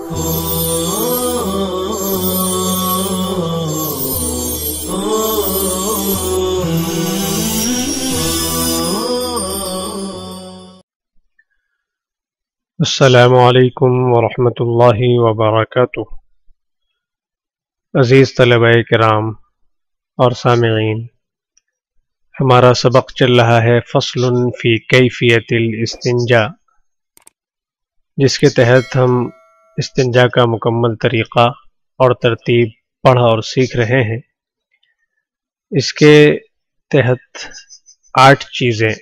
السلام علیکم ورحمۃ اللہ وبرکاتہ۔ عزیز طلباء کرام اور سامعین، ہمارا سبق چل رہا ہے فصل فی کیفیت الاستنجاء، جس کے تحت ہم استنجا کا مکمل طریقہ اور ترتیب پڑھ اور سیکھ رہے ہیں۔ اس کے تحت 8 چیزیں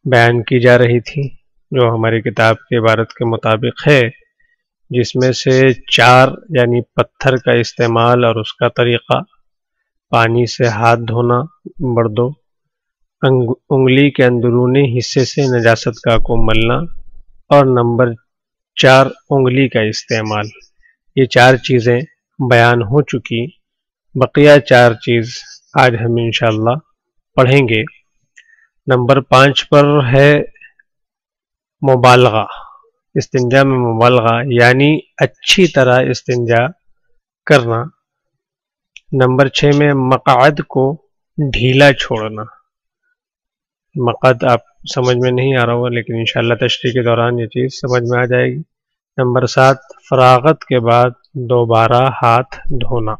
بیان کی جا رہی تھی جو ہماری کتاب کی عبارت کے مطابق ہے، جس میں سے 4 یعنی پتھر کا استعمال اور اس کا طریقہ، پانی سے ہاتھ دھونا نمبر 2، انگلی کے اندرونی حصے سے نجاست کا کو ملنا، اور نمبر 4 انگلی کا استعمال۔ یہ 4 چیزیں بیان ہو چکی، بقیہ 4 چیز آج ہم انشاءاللہ پڑھیں گے۔ نمبر 5 پر ہے مبالغہ، استنجا میں مبالغہ یعنی اچھی طرح استنجا کرنا۔ نمبر 6 میں مقعد کو ڈھیلا چھوڑنا۔ مقعد آپ سمجھ میں نہیں آ رہا ہوگا، لیکن انشاءاللہ تشریح کے دوران یہ چیز سمجھ میں آ جائے گی۔ نمبر 7 فراغت کے بعد دوبارہ ہاتھ دھونا،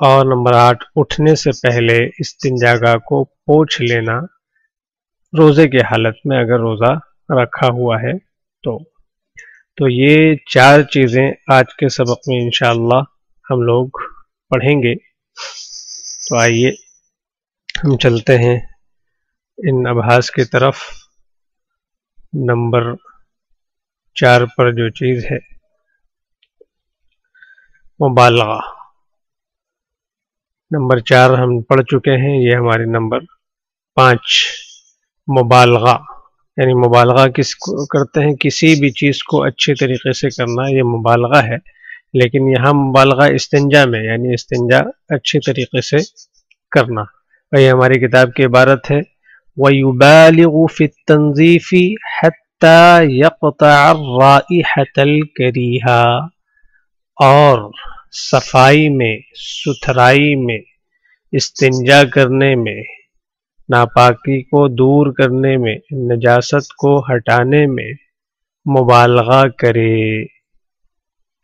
اور نمبر 8 اٹھنے سے پہلے استنجا گاہ کو پوچھ لینا، روزے کی حالت میں اگر روزہ رکھا ہوا ہے تو یہ 4 چیزیں آج کے سبق میں انشاءاللہ ہم لوگ پڑھیں گے۔ تو آئیے ہم چلتے ہیں ان ابحاث کی طرف۔ نمبر 4 پر جو چیز ہے مبالغہ، نمبر 4 ہم پڑھ چکے ہیں، یہ ہماری نمبر 5 مبالغہ، یعنی مبالغہ کس کو کرتے ہیں؟ کسی بھی چیز کو اچھے طریقے سے کرنا، یہ مبالغہ ہے۔ لیکن یہاں مبالغہ استنجا میں، یعنی استنجا اچھے طریقے سے کرنا۔ اور یہ ہماری کتاب کی عبارت ہے وَيُبَالِغُ فِي التَّنظِيفِ حَتَّى يَقْطَعَ الرَّائِحَةَ الْكَرِيهَةَ، اور صفائی میں، ستھرائی میں، استنجا کرنے میں، ناپاکی کو دور کرنے میں، نجاست کو ہٹانے میں مبالغہ کرے۔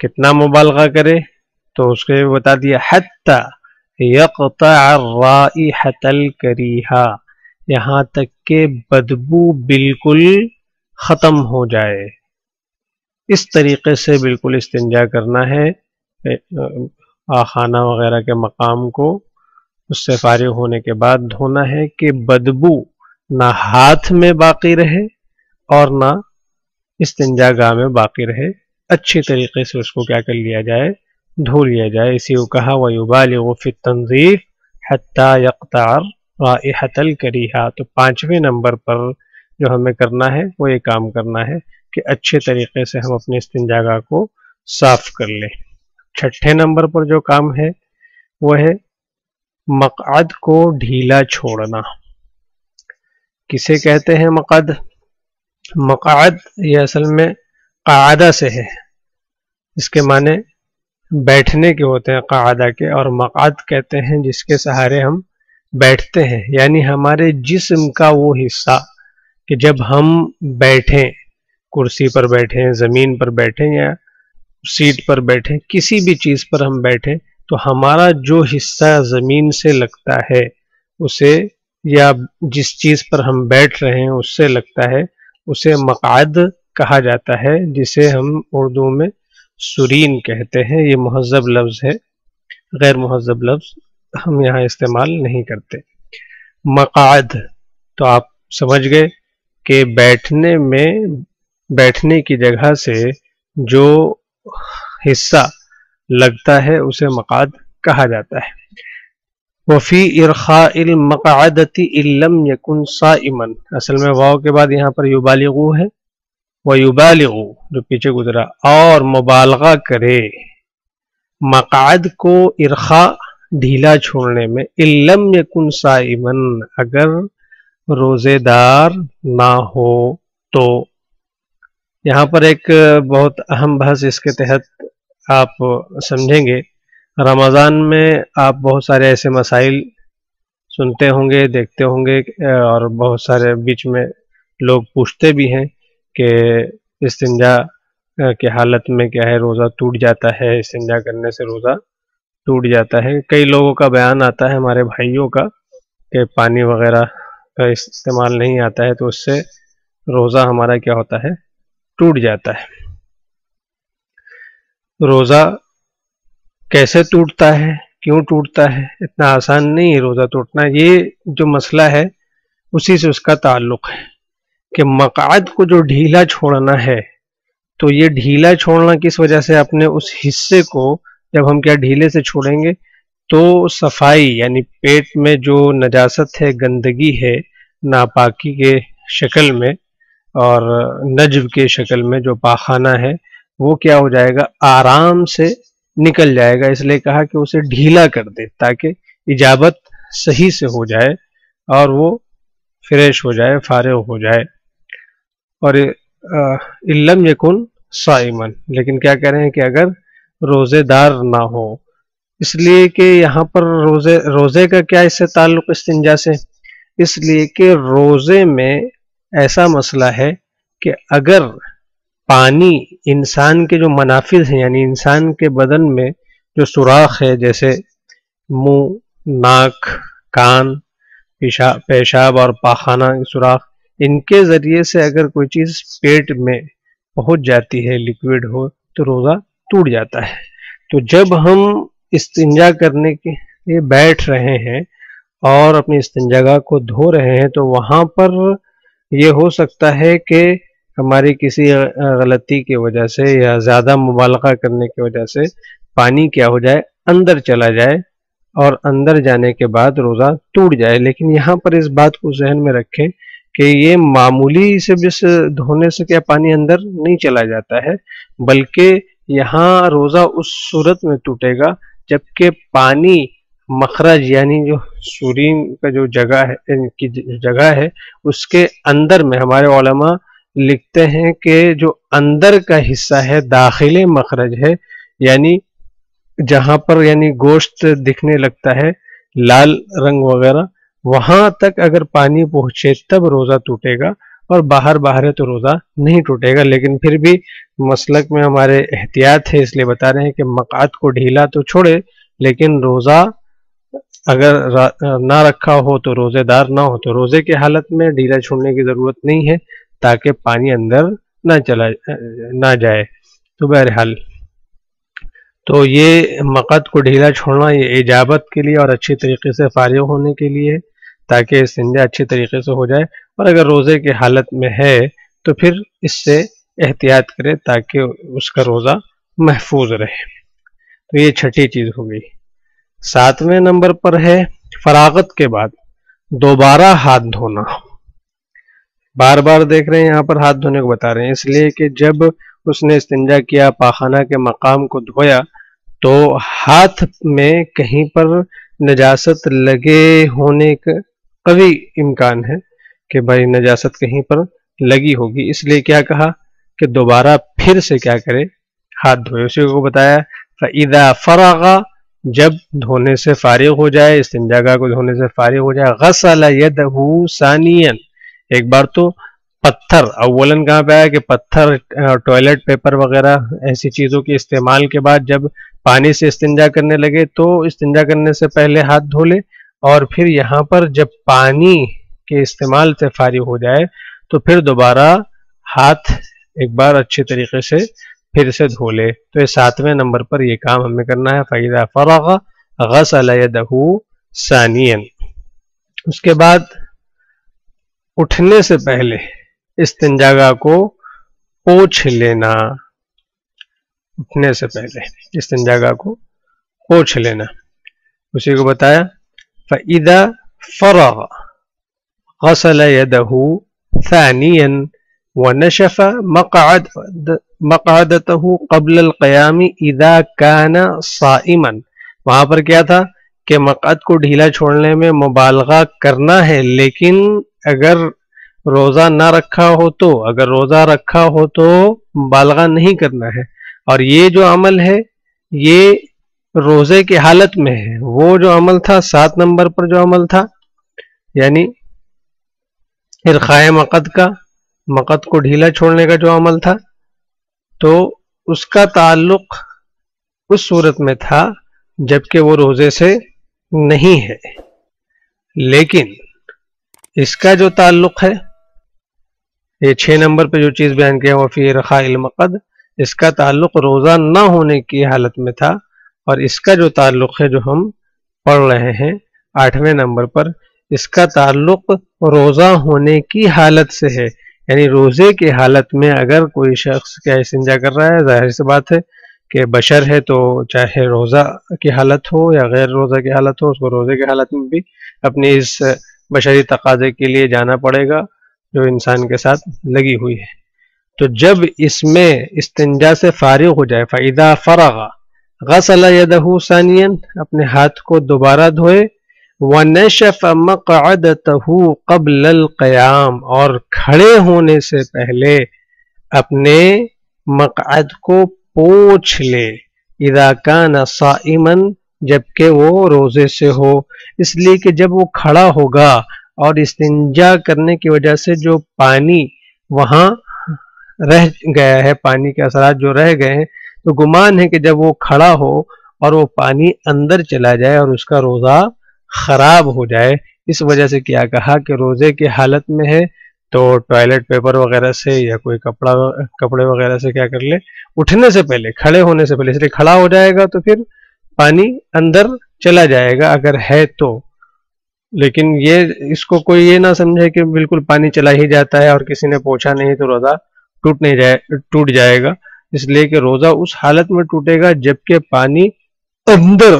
کتنا مبالغہ کرے؟ تو اس کے بتا دیا حتی یقطع الرائحة الکریہہ، یہاں تک کہ بدبو بالکل ختم ہو جائے۔ اس طریقے سے بالکل استنجا کرنا ہے، خانہ وغیرہ کے مقام کو اس سے فارغ ہونے کے بعد دھونا ہے کہ بدبو نہ ہاتھ میں باقی رہے اور نہ استنجا گاہ میں باقی رہے، اچھی طریقے سے اس کو کیا کر لیا جائے؟ دھو لیا جائے۔ اسی کو کہا وَيُبَالِغُ فِي التَّنظِيفِ حَتَّى يَقْطَعَ الرَّائِحَةَ الْكَرِيهَةَ۔ تو 5ویں نمبر پر جو ہمیں کرنا ہے وہ یہ کام کرنا ہے کہ اچھے طریقے سے ہم اپنے استنجا گاہ کو صاف کر لیں۔ 6 نمبر پر جو کام ہے وہ ہے مقعد کو ڈھیلا چھوڑنا۔ کسے کہتے ہیں مقعد؟ مقعد یہ اصل میں قعدہ سے ہے، اس کے معنی بیٹھنے کے ہوتے ہیں قعدہ کے، اور مقعد کہتے ہیں جس کے سہارے ہم بیٹھتے ہیں، یعنی ہمارے جسم کا وہ حصہ کہ جب ہم بیٹھیں، کرسی پر بیٹھیں، زمین پر بیٹھیں یا سیٹ پر بیٹھیں، کسی بھی چیز پر ہم بیٹھیں تو ہمارا جو حصہ زمین سے لگتا ہے اسے، یا جس چیز پر ہم بیٹھ رہے ہیں اس سے لگتا ہے، اسے مقعد کہا جاتا ہے، جسے ہم اردو میں سرین کہتے ہیں۔ یہ مہذب لفظ ہے، غیر مہذب لفظ ہم یہاں استعمال نہیں کرتے۔ مقعد تو آپ سمجھ گئے کہ بیٹھنے میں، بیٹھنے کی جگہ سے جو حصہ لگتا ہے اسے مقعد کہا جاتا ہے۔ وفی ارخاء المقعدۃ ان لم یکن صائما، اصل میں واو کے بعد یہاں پر یبالغو ہے، ویبالغو جو پیچھے گزرا، اور مبالغہ کرے مقعد کو ارخاء ڈھیلا چھوڑنے میں، ان لم یکن صائما اگر روزے دار نہ ہو تو، یہاں پر ایک بہت اہم بحث اس کے تحت آپ سمجھیں گے. رمضان میں آپ بہت سارے ایسے مسائل سنتے ہوں گے، دیکھتے ہوں گے، اور بہت سارے بیچ میں لوگ پوچھتے بھی ہیں کہ استنجا کی حالت میں کیا ہے روزہ ٹوٹ جاتا ہے، استنجا کرنے سے روزہ ٹوٹ جاتا ہے. کئی لوگوں کا بیان آتا ہے، ہمارے بھائیوں کا، کہ پانی وغیرہ کا استعمال نہیں آتا ہے تو اس سے روزہ ہمارا کیا ہوتا ہے، ٹوٹ جاتا ہے. روزہ کیسے ٹوٹتا ہے، کیوں ٹوٹتا ہے؟ اتنا آسان نہیں ہے روزہ ٹوٹنا. یہ جو مسئلہ ہے اسی سے اس کا تعلق ہے کہ مقعد کو جو ڈھیلا چھوڑنا ہے، تو یہ ڈھیلا چھوڑنا کس وجہ سے؟ اپنے اس حصے کو جب ہم کیا ڈھیلے سے چھوڑیں گے تو صفائی، یعنی پیٹ میں جو نجاست ہے، گندگی ہے، ناپاکی کے شکل میں اور نجب کے شکل میں جو پاخانہ ہے، وہ کیا ہو جائے گا، آرام سے نکل جائے گا. اس لیے کہا کہ اسے ڈھیلا کر دے تاکہ اجابت صحیح سے ہو جائے اور وہ فریش ہو جائے، فارغ ہو جائے. اور علم یکن صائمن، لیکن کیا کہہ رہے ہیں کہ اگر روزے دار نہ ہو، اس لیے کہ یہاں پر روزے کا کیا اس سے تعلق استنجا سے؟ اس لیے کہ روزے میں ایسا مسئلہ ہے کہ اگر پانی انسان کے جو منافذ ہیں، یعنی انسان کے بدن میں جو سوراخ ہے، جیسے منہ، ناک، کان، پیشاب اور پاخانہ سوراخ، ان کے ذریعے سے اگر کوئی چیز پیٹ میں پہنچ جاتی ہے، لیکوڈ ہو، تو روزہ ٹوٹ جاتا ہے. تو جب ہم استنجا کرنے کے لیے بیٹھ رہے ہیں اور اپنی استنجاگاہ کو دھو رہے ہیں تو وہاں پر یہ ہو سکتا ہے کہ ہماری کسی غلطی کی وجہ سے یا زیادہ مبالغہ کرنے کی وجہ سے پانی کیا ہو جائے، اندر چلا جائے، اور اندر جانے کے بعد روزہ ٹوٹ جائے. لیکن یہاں پر اس بات کو ذہن میں رکھیں کہ یہ معمولی سے جس دھونے سے کیا پانی اندر نہیں چلا جاتا ہے، بلکہ یہاں روزہ اس صورت میں ٹوٹے گا جبکہ پانی مخرج، یعنی جو سورین کا جو جگہ ہے، ان کی جگہ ہے، اس کے اندر میں ہمارے علماء لکھتے ہیں کہ جو اندر کا حصہ ہے، داخل مخرج ہے، یعنی جہاں پر یعنی گوشت دکھنے لگتا ہے، لال رنگ وغیرہ، وہاں تک اگر پانی پہنچے تب روزہ ٹوٹے گا، اور باہر ہے تو روزہ نہیں ٹوٹے گا. لیکن پھر بھی مسلک میں ہمارے احتیاط ہے، اس لیے بتا رہے ہیں کہ مقعد کو ڈھیلا تو چھوڑے، لیکن روزہ اگر نہ رکھا ہو تو روزے دار نہ ہو تو روزے کی حالت میں ڈھیلا چھوڑنے کی ضرورت نہیں ہے تاکہ پانی اندر نہ جائے. تو بہرحال تو یہ مقعد کو ڈھیلا چھوڑنا یہ اجابت کے لیے اور اچھی طریقے سے فارغ ہونے کے لیے، تاکہ استنجا اچھی طریقے سے ہو جائے. اور اگر روزے کی حالت میں ہے تو پھر اس سے احتیاط کرے تاکہ اس کا روزہ محفوظ رہے. تو یہ چھٹی چیز ہو گئی. 7ویں نمبر پر ہے فراغت کے بعد دوبارہ ہاتھ دھونا. بار بار دیکھ رہے ہیں یہاں پر ہاتھ دھونے کو بتا رہے ہیں، اس لیے کہ جب اس نے استنجا کیا، پاخانہ کے مقام کو دھویا، تو ہاتھ میں کہیں پر نجاست لگے ہونے کا قوی امکان ہے کہ بھائی نجاست کہیں پر لگی ہوگی. اس لیے کیا کہا کہ دوبارہ پھر سے کیا کرے، ہاتھ دھوئے. اسی کو بتایا فَإِذَا فَرَغَ، جب دھونے سے فارغ ہو جائے، استنجاگاہ کو دھونے سے فارغ ہو جائے، غسل يَدَهُ ثانيا، ایک بار تو پتھر، اولن کہاں پہ آیا کہ پتھر، ٹوائلٹ پیپر وغیرہ ایسی چیزوں کے استعمال کے بعد جب پانی سے استنجا کرنے لگے تو استنجا کرنے سے پہلے ہاتھ دھو لے، اور پھر یہاں پر جب پانی کے استعمال سے فارغ ہو جائے تو پھر دوبارہ ہاتھ ایک بار اچھے طریقے سے پھر سے دھو لے. تو یہ 7ویں نمبر پر یہ کام ہمیں کرنا ہے. فَإِذَا فَرَغَ غَسَلَ يَدَهُ ثَانِيًا. اس کے بعد اٹھنے سے پہلے استنجاگاہ کو پوچھ لینا. اٹھنے سے پہلے استنجاگاہ کو پوچھ لینا. اسی کو بتایا فَإِذَا فَرَغَ غَسَلَ يَدَهُ ثَانِيًا وَنَشَفَ مقعدته قبل القیام اذا كان صائما. وہاں پر کیا تھا کہ مقعد کو ڈھیلا چھوڑنے میں مبالغہ کرنا ہے، لیکن اگر روزہ نہ رکھا ہو تو، اگر روزہ رکھا ہو تو مبالغہ نہیں کرنا ہے، اور یہ جو عمل ہے یہ روزے کی حالت میں ہے۔ وہ جو عمل تھا 7 نمبر پر جو عمل تھا، یعنی ارخائے مقد کا، مقد کو ڈھیلا چھوڑنے کا جو عمل تھا، تو اس کا تعلق اس صورت میں تھا جبکہ وہ روزے سے نہیں ہے، لیکن اس کا جو تعلق ہے، یہ 6 نمبر پہ جو چیز بیان کیا وہ فی ارخاء المقد، اس کا تعلق روزہ نہ ہونے کی حالت میں تھا، اور اس کا جو تعلق ہے جو ہم پڑھ رہے ہیں 8ویں نمبر پر، اس کا تعلق روزہ ہونے کی حالت سے ہے۔ یعنی روزے کی حالت میں اگر کوئی شخص کیا استنجا کر رہا ہے، ظاہر سی بات ہے کہ بشر ہے تو چاہے روزہ کی حالت ہو یا غیر روزہ کی حالت ہو، اس کو روزے کی حالت میں بھی اپنی اس بشری تقاضے کے لیے جانا پڑے گا جو انسان کے ساتھ لگی ہوئی ہے۔ تو جب اس میں استنجا سے فارغ ہو جائے، فَإِذَا فَرَغَ غَسَلَ يَدَهُ ثَانِيًا، اپنے ہاتھ کو دوبارہ دھوئے، وَنَشَفَ مَقْعَدَتَهُ قَبْلَ الْقِيَامِ، اور کھڑے ہونے سے پہلے اپنے مقعد کو پوچھ لے، اذا کان صائما، جبکہ وہ روزے سے ہو، اس لیے کہ جب وہ کھڑا ہوگا اور استنجا کرنے کی وجہ سے جو پانی وہاں رہ گیا ہے، پانی کے اثرات جو رہ گئے ہیں، تو گمان ہے کہ جب وہ کھڑا ہو اور وہ پانی اندر چلا جائے اور اس کا روزہ خراب ہو جائے۔ اس وجہ سے کیا کہا کہ روزے کی حالت میں ہے تو ٹوائلٹ پیپر وغیرہ سے یا کوئی کپڑے وغیرہ سے کیا کر لے، اٹھنے سے پہلے، کھڑے ہونے سے پہلے، اس لیے کھڑا ہو جائے گا تو پھر پانی اندر چلا جائے گا اگر ہے تو، لیکن یہ اس کو کوئی یہ نہ سمجھے کہ بالکل پانی چلا ہی جاتا ہے اور کسی نے پوچھا نہیں تو روزہ ٹوٹ جائے گا۔ اس لیے کہ روزہ اس حالت میں ٹوٹے گا جبکہ پانی اندر،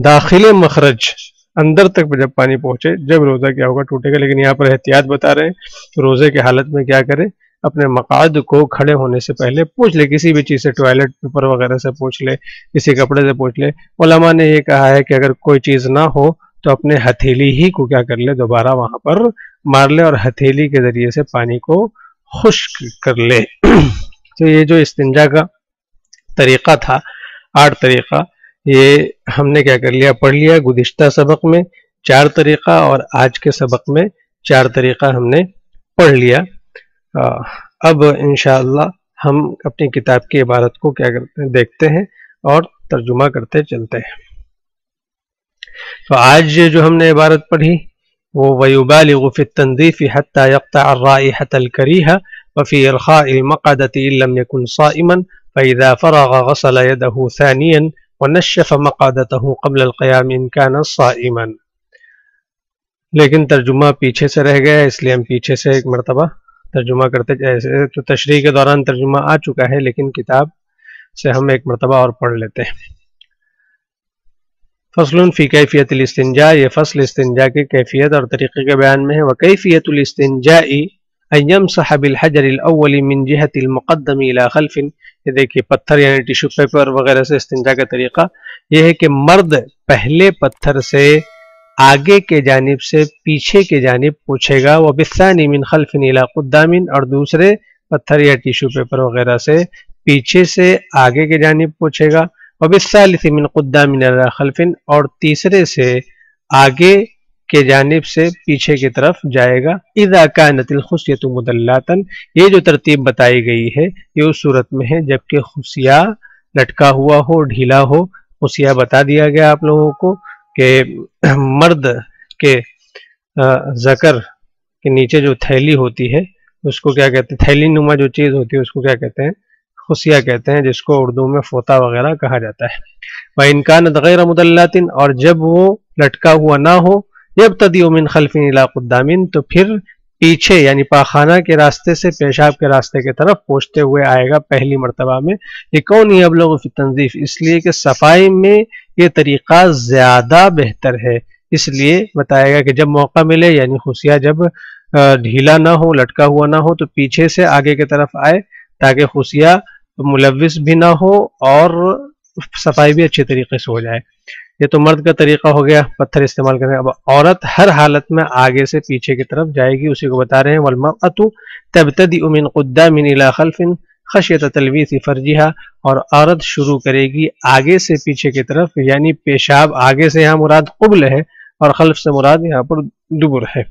داخل مخرج اندر تک جب پانی پہنچے، جب روزہ کیا ہوگا ٹوٹے گا۔ لیکن یہاں پر احتیاط بتا رہے ہیں، روزے کی حالت میں کیا کرے، اپنے مقعد کو کھڑے ہونے سے پہلے پوچھ لے، کسی بھی چیز سے، ٹوائلٹ پیپر وغیرہ سے پوچھ لے، کسی کپڑے سے پوچھ لے۔ علماء نے یہ کہا ہے کہ اگر کوئی چیز نہ ہو تو اپنے ہتھیلی ہی کو کیا کر لے، دوبارہ وہاں پر مار لے اور ہتھیلی کے ذریعے سے پانی کو خشک کر لے۔ تو یہ جو استنجا کا طریقہ تھا، 8 طریقہ، یہ ہم نے کیا کر لیا، پڑھ لیا۔ گزشتہ سبق میں 4 طریقہ اور آج کے سبق میں 4 طریقہ ہم نے پڑھ لیا۔ اب انشاءاللہ ہم اپنی کتاب کی عبارت کو کیا کرتے ہیں، دیکھتے ہیں اور ترجمہ کرتے چلتے ہیں۔ تو آج جو ہم نے عبارت پڑھی وہ وَيُبَالِغُ فِي التَّنْظِيفِ حَتَّى يَقْطَعَ الرَّائِحَةَ الْكَرِيهَةَ وَفِي إِرْخَاءِ الْمَقْعَدَةِ إِن لَّمْ يَكُنْ صَائِمًا فَإِذَا فَرَغَ غَسَلَ يَدَهُ ثَانِيًا وَنَشَّفَ مَقْعَدَتَهُ قَبْلَ الْقِيَامِ إِن كَانَ صَائِمًا۔ لیکن ترجمہ پیچھے سے رہ گیا، اس لیے ہم پیچھے سے ایک مرتبہ ترجمہ کرتے جیسے، تو تشریح کے دوران ترجمہ آ چکا ہے لیکن کتاب سے ہم ایک مرتبہ اور پڑھ لیتے ہیں۔ فصل فی کیفیت الاستنجاء، یہ فصل استنجا کی کیفیت اور طریقے کے بیان میں ہے۔ وکیفیت الاستنجاء ان یمسح بالحجر الاول من جہت المقدم الى خلف، یہ دیکھیے پتھر یعنی ٹیشو پیپر وغیرہ سے استنجا کا طریقہ یہ ہے کہ مرد پہلے پتھر سے آگے کے جانب سے پیچھے کے جانب پوچھے گا، وبالثانی من خلف الى قدام، اور دوسرے پتھر یا ٹیشو پیپر وغیرہ سے پیچھے سے آگے کے جانب پوچھے گا، وبالثالث من قدام الى خلف، اور تیسرے سے آگے کے جانب سے پیچھے کی طرف جائے گا۔ اذا كانت الخصیۃ مدلاتا، یہ جو ترتیب بتائی گئی ہے یہ اس صورت میں ہے جبکہ خصیہ لٹکا ہوا ہو، ڈھیلا ہو۔ خصیہ بتا دیا گیا آپ لوگوں کو کہ مرد کے ذکر کے نیچے جو تھیلی ہوتی ہے اس کو کیا کہتے ہیں، تھیلی نما جو چیز ہوتی ہے اس کو کیا کہتے ہیں، خصیہ کہتے ہیں، جس کو اردو میں فوطا وغیرہ کہا جاتا ہے۔ وَإِن كَانَتْ غَيْرَ مُدَلَّاتٍ، اور جب وہ لٹکا ہوا نہ ہو، يَبْتَدِئُ مِنْ خَلْفٍ إِلَىٰ قُدَّامٍ، تو پھر پیچھے یعنی پاخانہ کے راستے سے پیشاب کے راستے کی طرف پہنچتے ہوئے آئے گا پہلی مرتبہ میں۔ لِكَوْنِهِ أَبْلَغُ فِي التَّنْظِيفِ، اس لیے کہ صفائی میں یہ طریقہ زیادہ بہتر ہے، اس لیے بتائے گا کہ جب موقع ملے یعنی خصیہ جب ڈھیلا نہ ہو، لٹکا ہوا نہ ہو، تو پیچھے سے آگے کی طرف آئے تاکہ خصیہ ملوث بھی نہ ہو اور صفائی بھی اچھے طریقے سے ہو جائے۔ یہ تو مرد کا طریقہ ہو گیا پتھر استعمال کرنے. اب عورت ہر حالت میں آگے سے پیچھے کی طرف جائے گی, اسی کو بتا رہے ہیں. والمرأة تبتدئ من قدام الى خلف خشیۃ تلویث فرجها, اور عورت شروع کرے گی آگے سے پیچھے کی طرف, یعنی پیشاب آگے سے یہاں مراد قبل ہے اور خلف سے مراد یہاں پر دبر ہے.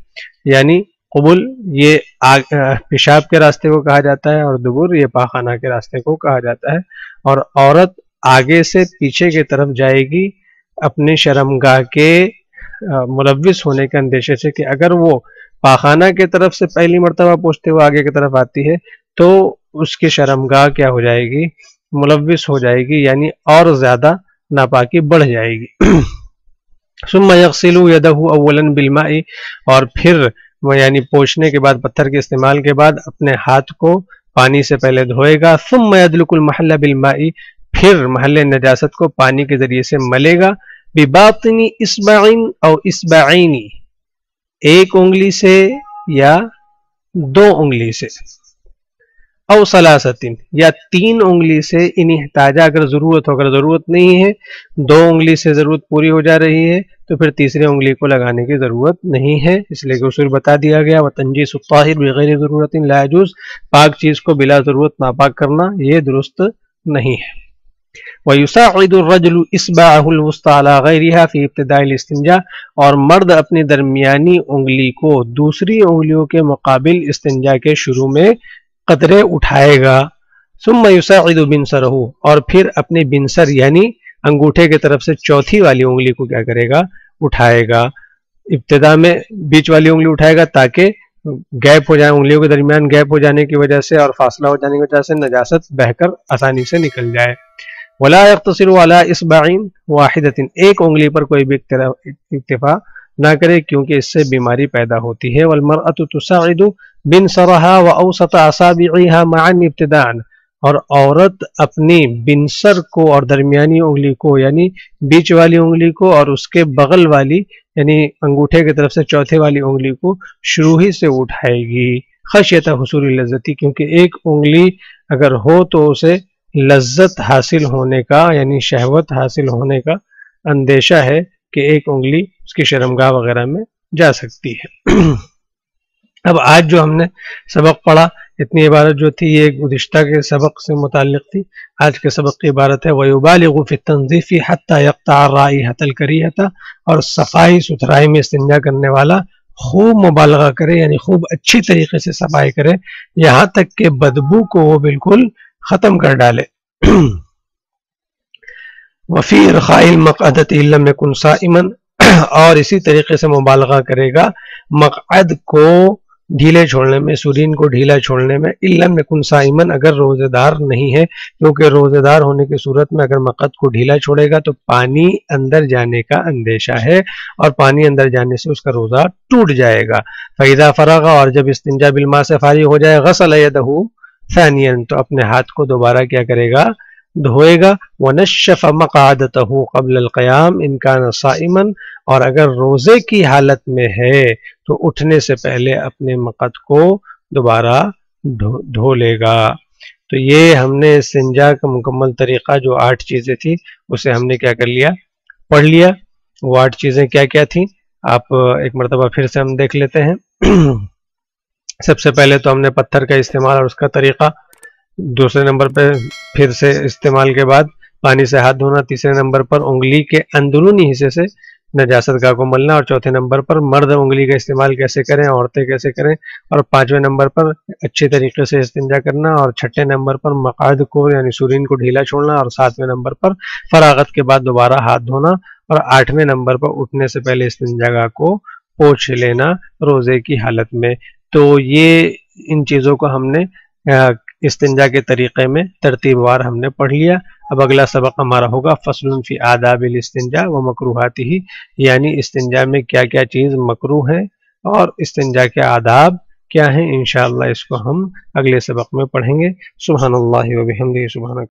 یعنی قبل یہ پیشاب کے راستے کو کہا جاتا ہے اور دبر یہ پاخانہ کے راستے کو کہا جاتا ہے. اور عورت آگے سے پیچھے کی طرف جائے گی اپنی شرمگاہ کے ملوث ہونے کے اندیشے سے کہ اگر وہ پاخانہ کی طرف سے پہلی مرتبہ پہنچتے ہوئے آگے کی طرف آتی ہے تو اس کی شرمگاہ کیا ہو جائے گی, ملوث ہو جائے گی, یعنی اور زیادہ ناپاکی بڑھ جائے گی. ثم یغسل یدہ اولا بالماء, اور پھر یعنی پوچھنے کے بعد پتھر کے استعمال کے بعد اپنے ہاتھ کو پانی سے پہلے دھوئے گا. ثم یدلک المحل بالماء, پھر محل نجاست کو پانی کے ذریعے سے ملے گا. بباطن اصبع او اصبعین, ایک انگلی سے یا دو انگلی سے, او ثلاثۃ, یا تین انگلی سے, ان احتاجہ اگر ضرورت ہو. اگر ضرورت نہیں ہے, دو انگلی سے ضرورت پوری ہو جا رہی ہے تو پھر تیسری انگلی کو لگانے کی ضرورت نہیں ہے, اس لیے کہ اصول بتا دیا گیا. وتنجیس الطاہر بغیر ضرورت لا يجوز, پاک چیز کو بلا ضرورت ناپاک کرنا یہ درست نہیں ہے. وَيُسَاعِدُ الرَّجُلُ إِصْبَعَهُ الْوُسْطَىٰ عَلَىٰ غَيْرِهَا فِي ابْتِدَاءِ الْاِسْتِنْجَاءِ, اور مرد اپنی درمیانی انگلی کو دوسری انگلیوں کے مقابل استنجا کے شروع میں قطرے اٹھائے گا. ثُمَّ يُسَاعِدُ بِنْسَرَهُ, اور پھر اپنے بنسر یعنی انگوٹھے کی طرف سے چوتھی والی انگلی کو کیا کرے گا, اٹھائے گا. ابتدا میں بیچ والی انگلی اٹھائے گا تاکہ گیپ ہو جائے, انگلیوں کے درمیان گیپ ہو جانے کی وجہ سے اور فاصلہ ہو جانے کی وجہ سے نجاست بہہ کر آسانی سے نکل جائے. ولا يقتصر على اصبع واحدة, ایک انگلی پر کوئی بھی اکتفا نہ کرے کیونکہ اس سے بیماری پیدا ہوتی ہے. والمرأة تساعد بنسرها واوسط اصابعها معا ابتداء, اور عورت اپنی بنسر کو اور درمیانی انگلی کو یعنی بیچ والی انگلی کو اور اس کے بغل والی یعنی انگوٹھے کی طرف سے چوتھے والی انگلی کو شروع ہی سے اٹھائے گی. خشیۃ حصول اللذتی, کیونکہ ایک انگلی اگر ہو تو اسے لذت حاصل ہونے کا یعنی شہوت حاصل ہونے کا اندیشہ ہے کہ ایک انگلی اس کی شرمگاہ وغیرہ میں جا سکتی ہے. اب آج جو ہم نے سبق پڑھا, اتنی عبارت جو تھی یہ گزشتہ کے سبق سے متعلق تھی. آج کے سبق کی عبارت ہے وَيُبَالِغُ فِي التَّنظِيفِ حَتَّى يَقْطَعَ الرَّائِحَةَ الْكَرِيهَةَ, اور صفائی ستھرائی میں استنجا کرنے والا خوب مبالغہ کرے یعنی خوب اچھی طریقے سے صفائی کرے یہاں تک کہ بدبو کو وہ بالکل ختم کر ڈالے. وفی ارخاء المقعدۃ ان لم یکن صائما, اور اسی طریقے سے مبالغہ کرے گا مقعد کو ڈھیلے چھوڑنے میں, سورین کو ڈھیلا چھوڑنے میں, ان لم یکن صائما, اگر روزے دار نہیں ہے, کیونکہ روزے دار ہونے کی صورت میں اگر مقعد کو ڈھیلا چھوڑے گا تو پانی اندر جانے کا اندیشہ ہے اور پانی اندر جانے سے اس کا روزہ ٹوٹ جائے گا. فاذا فرغ, اور جب استنجا بالماء سے فارغ ہو جائے, غسل یدہ ثانیاً, تو اپنے ہاتھ کو دوبارہ کیا کرے گا, دھوئے گا. ونشف مقعدتہ قبل القیام ان کان صائما, اور اگر روزے کی حالت میں ہے تو اٹھنے سے پہلے اپنے مقعد کو دوبارہ دھو لے گا. تو یہ ہم نے استنجا کا مکمل طریقہ جو 8 چیزیں تھی اسے ہم نے کیا کر لیا, پڑھ لیا. وہ 8 چیزیں کیا کیا تھیں آپ ایک مرتبہ پھر سے ہم دیکھ لیتے ہیں. سب سے پہلے تو ہم نے پتھر کا استعمال اور اس کا طریقہ, دوسرے نمبر پہ پھر سے استعمال کے بعد پانی سے ہاتھ دھونا, تیسرے نمبر پر انگلی کے اندرونی حصے سے نجاست گاہ کو ملنا, اور چوتھے نمبر پر مرد انگلی کا استعمال کیسے کریں, عورتیں کیسے کریں, اور پانچویں نمبر پر اچھے طریقے سے استنجا کرنا, اور چھٹے نمبر پر مقعد کو یعنی سورین کو ڈھیلا چھوڑنا, اور ساتویں نمبر پر فراغت کے بعد دوبارہ ہاتھ دھونا, اور آٹھویں نمبر پر اٹھنے سے پہلے استنجا گاہ کو پوچھ لینا روزے کی حالت میں. تو یہ ان چیزوں کو ہم نے استنجا کے طریقے میں ترتیب وار ہم نے پڑھ لیا. اب اگلا سبق ہمارا ہوگا فصل فی آداب الاستنجا و مکروہاتہ, یعنی استنجا میں کیا کیا چیز مکروہ ہے اور استنجا کے آداب کیا ہیں. انشاءاللہ اس کو ہم اگلے سبق میں پڑھیں گے. سبحان اللہ و بحمدہ, سبحانک.